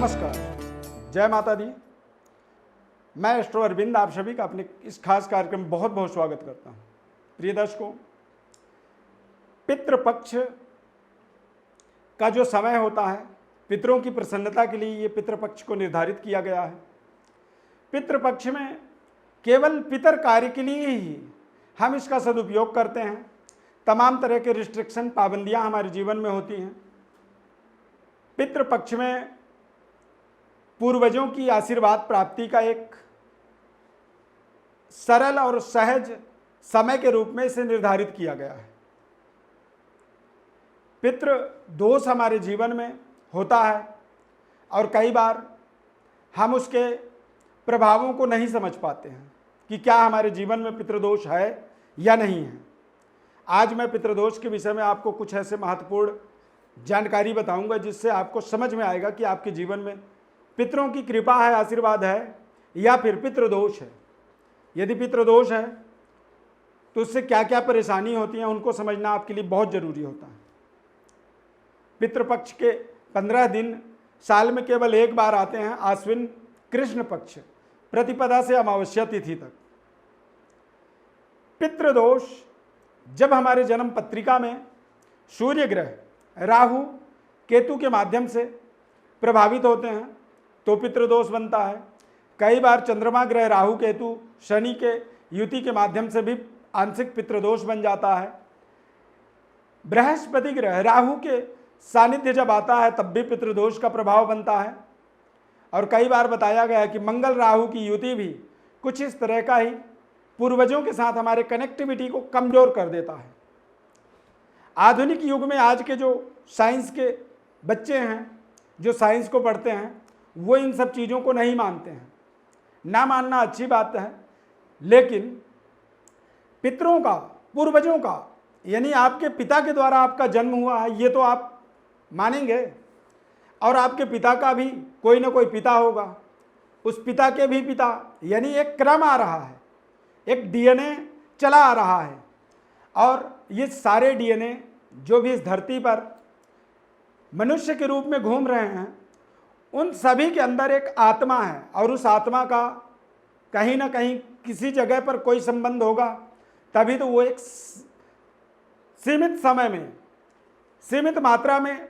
नमस्कार, जय माता दी। मैं एस्ट्रो अरविंद आप सभी का अपने इस खास कार्यक्रम में बहुत बहुत स्वागत करता हूं। प्रिय दर्शकों, पितृपक्ष का जो समय होता है, पितरों की प्रसन्नता के लिए ये पितृपक्ष को निर्धारित किया गया है। पितृपक्ष में केवल पितर कार्य के लिए ही हम इसका सदुपयोग करते हैं। तमाम तरह के रिस्ट्रिक्शन, पाबंदियां हमारे जीवन में होती हैं। पितृपक्ष में पूर्वजों की आशीर्वाद प्राप्ति का एक सरल और सहज समय के रूप में इसे निर्धारित किया गया है। पितृ दोष हमारे जीवन में होता है और कई बार हम उसके प्रभावों को नहीं समझ पाते हैं कि क्या हमारे जीवन में पितृदोष है या नहीं है। आज मैं पितृदोष के विषय में आपको कुछ ऐसे महत्वपूर्ण जानकारी बताऊंगा जिससे आपको समझ में आएगा कि आपके जीवन में पितरों की कृपा है, आशीर्वाद है या फिर पितृदोष है। यदि पितृदोष है तो उससे क्या क्या परेशानी होती हैं, उनको समझना आपके लिए बहुत जरूरी होता है। पितृपक्ष के 15 दिन साल में केवल एक बार आते हैं, आश्विन कृष्ण पक्ष प्रतिपदा से अमावस्या तिथि तक। पितृदोष जब हमारे जन्म पत्रिका में सूर्य ग्रह राहु केतु के माध्यम से प्रभावित होते हैं तो पितृदोष बनता है। कई बार चंद्रमा ग्रह राहु केतु शनि के युति के माध्यम से भी आंशिक पितृदोष बन जाता है। बृहस्पति ग्रह राहु के सानिध्य जब आता है तब भी पितृदोष का प्रभाव बनता है। और कई बार बताया गया है कि मंगल राहु की युति भी कुछ इस तरह का ही पूर्वजों के साथ हमारे कनेक्टिविटी को कमजोर कर देता है। आधुनिक युग में आज के जो साइंस के बच्चे हैं, जो साइंस को पढ़ते हैं, वो इन सब चीज़ों को नहीं मानते हैं। ना मानना अच्छी बात है, लेकिन पितरों का, पूर्वजों का, यानी आपके पिता के द्वारा आपका जन्म हुआ है, ये तो आप मानेंगे। और आपके पिता का भी कोई ना कोई पिता होगा, उस पिता के भी पिता, यानी एक क्रम आ रहा है, एक डीएनए चला आ रहा है। और ये सारे डीएनए जो भी इस धरती पर मनुष्य के रूप में घूम रहे हैं, उन सभी के अंदर एक आत्मा है और उस आत्मा का कहीं ना कहीं किसी जगह पर कोई संबंध होगा, तभी तो वो एक सीमित समय में, सीमित मात्रा में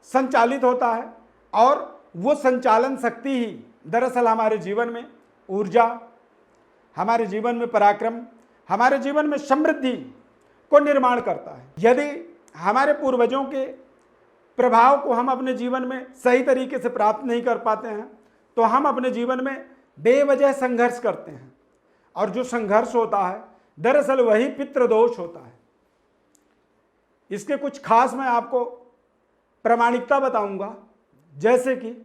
संचालित होता है। और वो संचालन शक्ति ही दरअसल हमारे जीवन में ऊर्जा, हमारे जीवन में पराक्रम, हमारे जीवन में समृद्धि को निर्माण करता है। यदि हमारे पूर्वजों के प्रभाव को हम अपने जीवन में सही तरीके से प्राप्त नहीं कर पाते हैं तो हम अपने जीवन में बेवजह संघर्ष करते हैं। और जो संघर्ष होता है दरअसल वही पितृदोष होता है। इसके कुछ खास मैं आपको प्रामाणिकता बताऊंगा, जैसे कि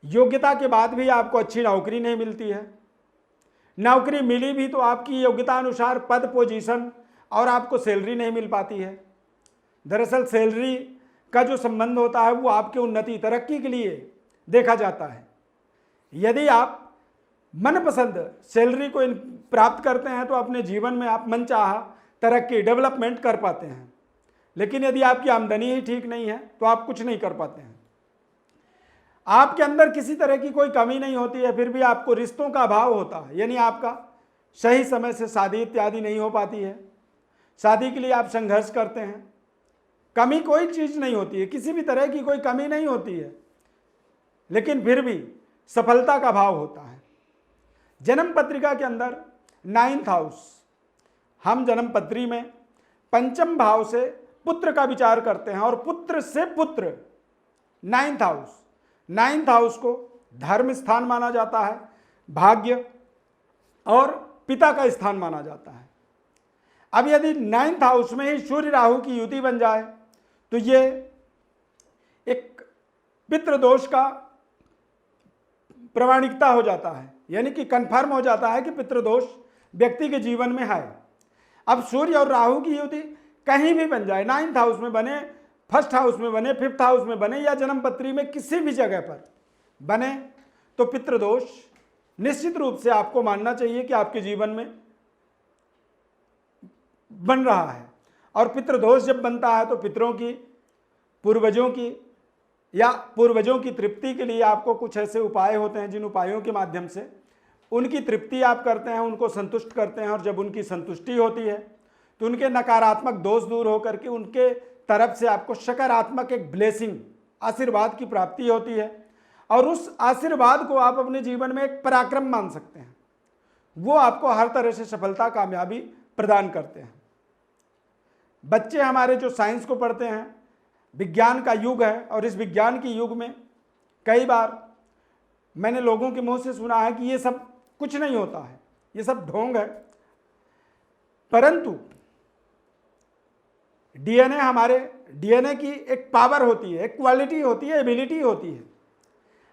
योग्यता के बाद भी आपको अच्छी नौकरी नहीं मिलती है, नौकरी मिली भी तो आपकी योग्यता अनुसार पद, पोजीशन और आपको सैलरी नहीं मिल पाती है। दरअसल सैलरी का जो संबंध होता है वो आपकी उन्नति, तरक्की के लिए देखा जाता है। यदि आप मनपसंद सैलरी को प्राप्त करते हैं तो अपने जीवन में आप मनचाहा तरक्की, डेवलपमेंट कर पाते हैं। लेकिन यदि आपकी आमदनी ही ठीक नहीं है तो आप कुछ नहीं कर पाते हैं। आपके अंदर किसी तरह की कोई कमी नहीं होती है, फिर भी आपको रिश्तों का अभाव होता है, यानी आपका सही समय से शादी इत्यादि नहीं हो पाती है। शादी के लिए आप संघर्ष करते हैं, कमी कोई चीज़ नहीं होती है, किसी भी तरह की कोई कमी नहीं होती है, लेकिन फिर भी सफलता का भाव होता है। जन्म पत्रिका के अंदर 9th हाउस, हम जन्म पत्री में पंचम भाव से पुत्र का विचार करते हैं और पुत्र से पुत्र 9th हाउस, 9th हाउस को धर्म स्थान माना जाता है, भाग्य और पिता का स्थान माना जाता है। अब यदि 9th हाउस में ही सूर्य राहु की युति बन जाए तो ये एक पितृदोष का प्रमाणिकता हो जाता है, यानी कि कंफर्म हो जाता है कि पितृदोष व्यक्ति के जीवन में है। अब सूर्य और राहु की युति कहीं भी बन जाए, 9th हाउस में बने, 1st हाउस में बने, 5th हाउस में बने या जन्म पत्री में किसी भी जगह पर बने, तो पितृदोष निश्चित रूप से आपको मानना चाहिए कि आपके जीवन में बन रहा है। और पितृदोष जब बनता है तो पितरों की, पूर्वजों की या पूर्वजों की तृप्ति के लिए आपको कुछ ऐसे उपाय होते हैं जिन उपायों के माध्यम से उनकी तृप्ति आप करते हैं, उनको संतुष्ट करते हैं, और जब उनकी संतुष्टि होती है तो उनके नकारात्मक दोष दूर होकर के उनके तरफ से आपको सकारात्मक एक ब्लेसिंग, आशीर्वाद की प्राप्ति होती है, और उस आशीर्वाद को आप अपने जीवन में एक पराक्रम मान सकते हैं। वो आपको हर तरह से सफलता, कामयाबी प्रदान करते हैं। बच्चे हमारे जो साइंस को पढ़ते हैं, विज्ञान का युग है, और इस विज्ञान के युग में कई बार मैंने लोगों के मुंह से सुना है कि ये सब कुछ नहीं होता है, ये सब ढोंग है। परंतु डीएनए की एक पावर होती है, एक क्वालिटी होती है, एबिलिटी होती है।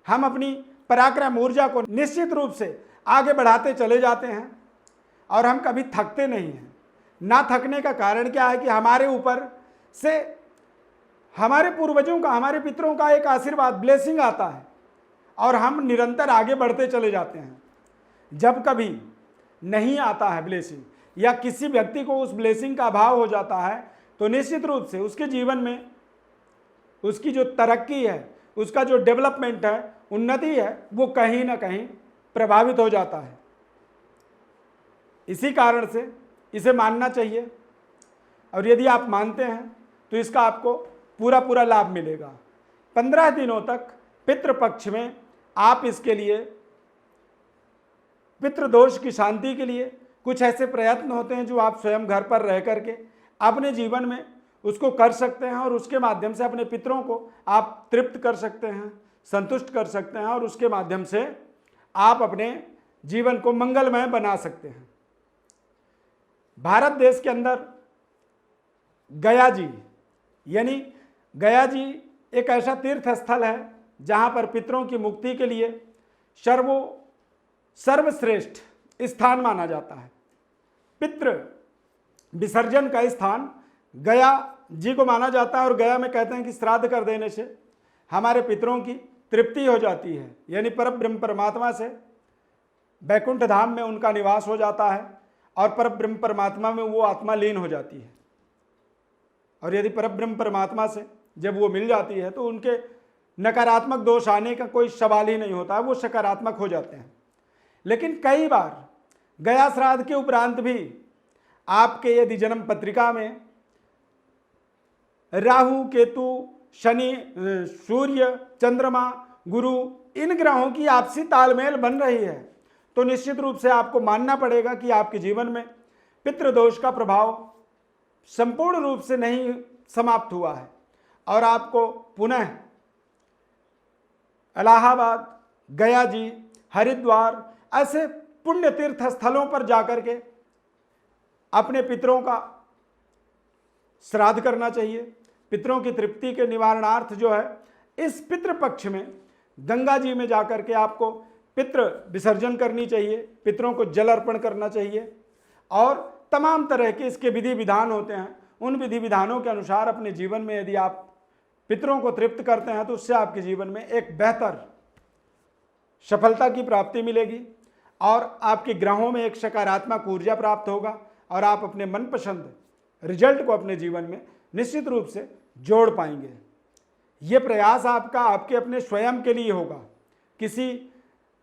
हम अपनी पराक्रम ऊर्जा को निश्चित रूप से आगे बढ़ाते चले जाते हैं और हम कभी थकते नहीं हैं। ना थकने का कारण क्या है कि हमारे ऊपर से हमारे पूर्वजों का, हमारे पितरों का एक आशीर्वाद, ब्लेसिंग आता है और हम निरंतर आगे बढ़ते चले जाते हैं। जब कभी नहीं आता है ब्लेसिंग या किसी व्यक्ति को उस ब्लेसिंग का अभाव हो जाता है तो निश्चित रूप से उसके जीवन में उसकी जो तरक्की है, उसका जो डेवलपमेंट है, उन्नति है, वो कहीं ना कहीं प्रभावित हो जाता है। इसी कारण से इसे मानना चाहिए, और यदि आप मानते हैं तो इसका आपको पूरा लाभ मिलेगा। 15 दिनों तक पितृपक्ष में आप इसके लिए, पितृदोष की शांति के लिए कुछ ऐसे प्रयत्न होते हैं जो आप स्वयं घर पर रह करके अपने जीवन में उसको कर सकते हैं, और उसके माध्यम से अपने पितरों को आप तृप्त कर सकते हैं, संतुष्ट कर सकते हैं, और उसके माध्यम से आप अपने जीवन को मंगलमय बना सकते हैं। भारत देश के अंदर गया जी, यानी गया जी एक ऐसा तीर्थ स्थल है जहां पर पितरों की मुक्ति के लिए सर्वश्रेष्ठ स्थान माना जाता है। पितृ विसर्जन का स्थान गया जी को माना जाता है, और गया में कहते हैं कि श्राद्ध कर देने से हमारे पितरों की तृप्ति हो जाती है, यानी परब्रह्म परमात्मा से बैकुंठ धाम में उनका निवास हो जाता है और परब्रह्म परमात्मा में वो आत्मा लीन हो जाती है। और यदि परब्रह्म परमात्मा से जब वो मिल जाती है तो उनके नकारात्मक दोष आने का कोई सवाल ही नहीं होता है, वो सकारात्मक हो जाते हैं। लेकिन कई बार गया श्राद्ध के उपरांत भी आपके यदि जन्म पत्रिका में राहु, केतु, शनि, सूर्य, चंद्रमा, गुरु, इन ग्रहों की आपसी तालमेल बन रही है तो निश्चित रूप से आपको मानना पड़ेगा कि आपके जीवन में पितृदोष का प्रभाव संपूर्ण रूप से नहीं समाप्त हुआ है, और आपको पुनः इलाहाबाद, गया जी, हरिद्वार ऐसे पुण्य तीर्थ स्थलों पर जाकर के अपने पितरों का श्राद्ध करना चाहिए। पितरों की तृप्ति के निवारणार्थ जो है इस पितृपक्ष में गंगा जी में जाकर के आपको पितृ विसर्जन करनी चाहिए, पितरों को जल अर्पण करना चाहिए, और तमाम तरह के इसके विधि विधान होते हैं। उन विधि विधानों के अनुसार अपने जीवन में यदि आप पितरों को तृप्त करते हैं तो उससे आपके जीवन में एक बेहतर सफलता की प्राप्ति मिलेगी, और आपके ग्रहों में एक सकारात्मक ऊर्जा प्राप्त होगा, और आप अपने मनपसंद रिजल्ट को अपने जीवन में निश्चित रूप से जोड़ पाएंगे। ये प्रयास आपका आपके अपने स्वयं के लिए होगा, किसी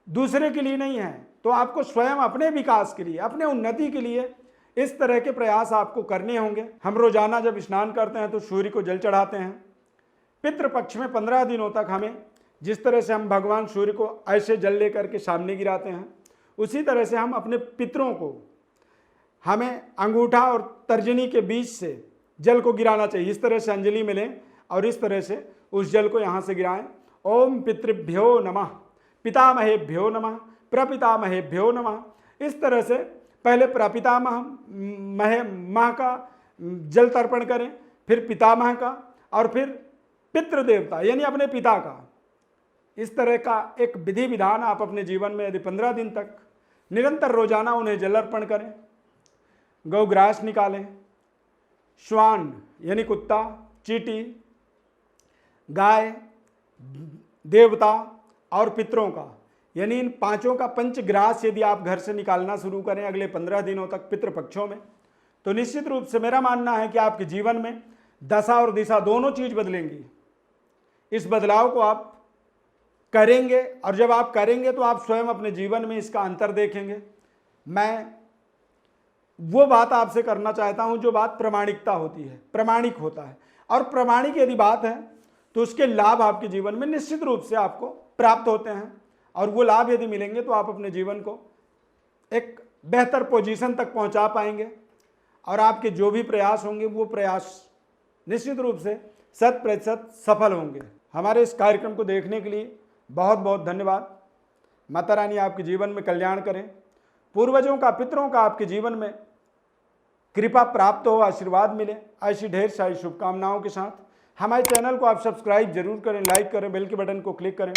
दूसरे के लिए नहीं है। तो आपको स्वयं अपने विकास के लिए, अपने उन्नति के लिए इस तरह के प्रयास आपको करने होंगे। हम रोजाना जब स्नान करते हैं तो सूर्य को जल चढ़ाते हैं। पितृपक्ष में 15 दिनों तक हमें जिस तरह से हम भगवान सूर्य को ऐसे जल लेकर के सामने गिराते हैं, उसी तरह से हम अपने पितरों को, हमें अंगूठा और तर्जनी के बीच से जल को गिराना चाहिए। इस तरह से अंजलि में लें और इस तरह से उस जल को यहाँ से गिराएं। ओम पितृभ्यो नमः, पितामहेभ्यो नमः, प्रपितामहेभ्यो नमः। इस तरह से पहले प्रपितामह का जल तर्पण करें, फिर पितामह का, और फिर पितृदेवता यानी अपने पिता का। इस तरह का एक विधि विधान आप अपने जीवन में यदि 15 दिन तक निरंतर रोजाना उन्हें जल अर्पण करें, गौग्रास निकालें, श्वान यानी कुत्ता, चींटी, गाय, देवता और पितरों का, यानी इन पांचों का पंचग्रास यदि आप घर से निकालना शुरू करें अगले 15 दिनों तक पितृपक्षों में, तो निश्चित रूप से मेरा मानना है कि आपके जीवन में दशा और दिशा दोनों चीज बदलेंगी। इस बदलाव को आप करेंगे, और जब आप करेंगे तो आप स्वयं अपने जीवन में इसका अंतर देखेंगे। मैं वो बात आपसे करना चाहता हूं जो बात प्रामाणिकता होती है, प्रामाणिक होता है, और प्रामाणिक यदि बात है तो उसके लाभ आपके जीवन में निश्चित रूप से आपको प्राप्त होते हैं, और वो लाभ यदि मिलेंगे तो आप अपने जीवन को एक बेहतर पोजीशन तक पहुंचा पाएंगे, और आपके जो भी प्रयास होंगे वो प्रयास निश्चित रूप से 100% सफल होंगे। हमारे इस कार्यक्रम को देखने के लिए बहुत बहुत धन्यवाद। माता रानी आपके जीवन में कल्याण करें, पूर्वजों का, पितरों का आपके जीवन में कृपा प्राप्त हो, आशीर्वाद मिले। ऐसी ढेर सारी शुभकामनाओं के साथ हमारे चैनल को आप सब्सक्राइब जरूर करें, लाइक करें, बेल के बटन को क्लिक करें,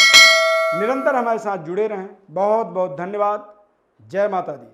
निरंतर हमारे साथ जुड़े रहें। बहुत बहुत धन्यवाद। जय माता दी।